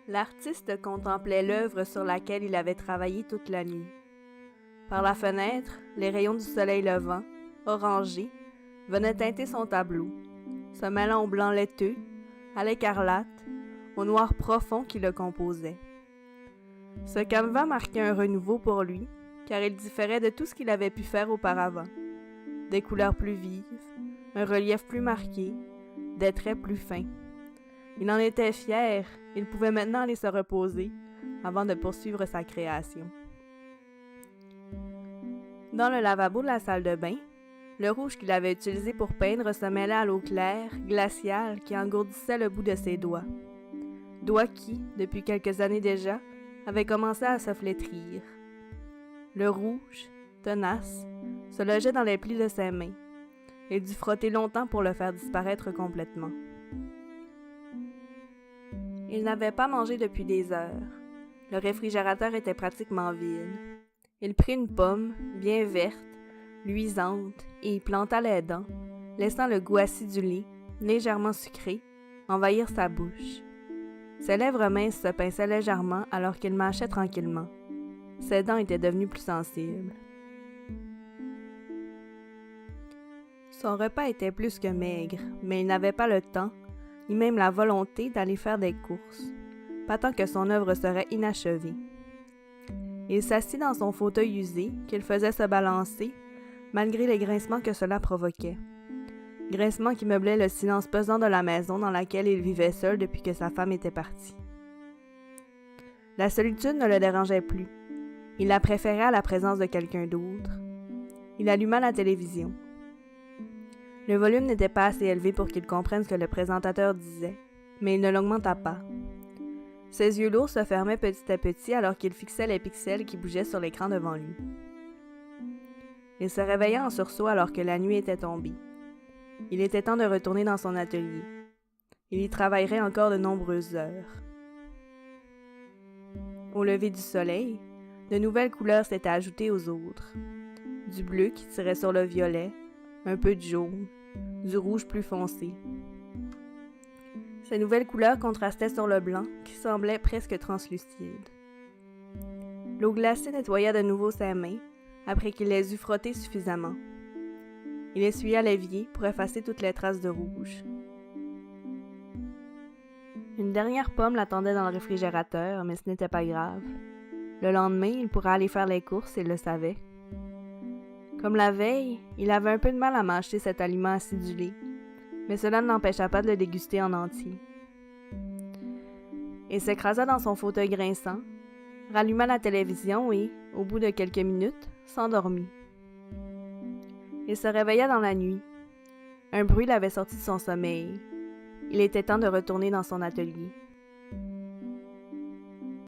L'artiste contemplait l'œuvre sur laquelle il avait travaillé toute la nuit. Par la fenêtre, les rayons du soleil levant, orangés, venaient teinter son tableau, se mêlant au blanc laiteux, à l'écarlate, au noir profond qui le composait. Ce canevas marquait un renouveau pour lui, car il différait de tout ce qu'il avait pu faire auparavant. Des couleurs plus vives, un relief plus marqué, des traits plus fins. Il en était fier, il pouvait maintenant aller se reposer avant de poursuivre sa création. Dans le lavabo de la salle de bain, le rouge qu'il avait utilisé pour peindre se mêlait à l'eau claire, glaciale, qui engourdissait le bout de ses doigts. Doigts qui, depuis quelques années déjà, avaient commencé à se flétrir. Le rouge, tenace, se logeait dans les plis de ses mains. Il dut frotter longtemps pour le faire disparaître complètement. Il n'avait pas mangé depuis des heures. Le réfrigérateur était pratiquement vide. Il prit une pomme, bien verte, luisante, et y planta les dents, laissant le goût acidulé, légèrement sucré, envahir sa bouche. Ses lèvres minces se pinçaient légèrement alors qu'il mâchait tranquillement. Ses dents étaient devenues plus sensibles. Son repas était plus que maigre, mais il n'avait pas le temps, ni même la volonté d'aller faire des courses, pas tant que son œuvre serait inachevée. Il s'assit dans son fauteuil usé, qu'il faisait se balancer, malgré les grincements que cela provoquait. Grincements qui meublaient le silence pesant de la maison dans laquelle il vivait seul depuis que sa femme était partie. La solitude ne le dérangeait plus. Il la préférait à la présence de quelqu'un d'autre. Il alluma la télévision. Le volume n'était pas assez élevé pour qu'il comprenne ce que le présentateur disait, mais il ne l'augmenta pas. Ses yeux lourds se fermaient petit à petit alors qu'il fixait les pixels qui bougeaient sur l'écran devant lui. Il se réveilla en sursaut alors que la nuit était tombée. Il était temps de retourner dans son atelier. Il y travaillerait encore de nombreuses heures. Au lever du soleil, de nouvelles couleurs s'étaient ajoutées aux autres. Du bleu qui tirait sur le violet, un peu de jaune, du rouge plus foncé. Ces nouvelles couleurs contrastaient sur le blanc qui semblait presque translucide. L'eau glacée nettoya de nouveau ses mains après qu'il les eut frottées suffisamment. Il essuya l'évier pour effacer toutes les traces de rouge. Une dernière pomme l'attendait dans le réfrigérateur, mais ce n'était pas grave. Le lendemain, il pourrait aller faire les courses, il le savait. Comme la veille, il avait un peu de mal à mâcher cet aliment acidulé, mais cela ne l'empêcha pas de le déguster en entier. Il s'écrasa dans son fauteuil grinçant, ralluma la télévision et, au bout de quelques minutes, s'endormit. Il se réveilla dans la nuit. Un bruit l'avait sorti de son sommeil. Il était temps de retourner dans son atelier.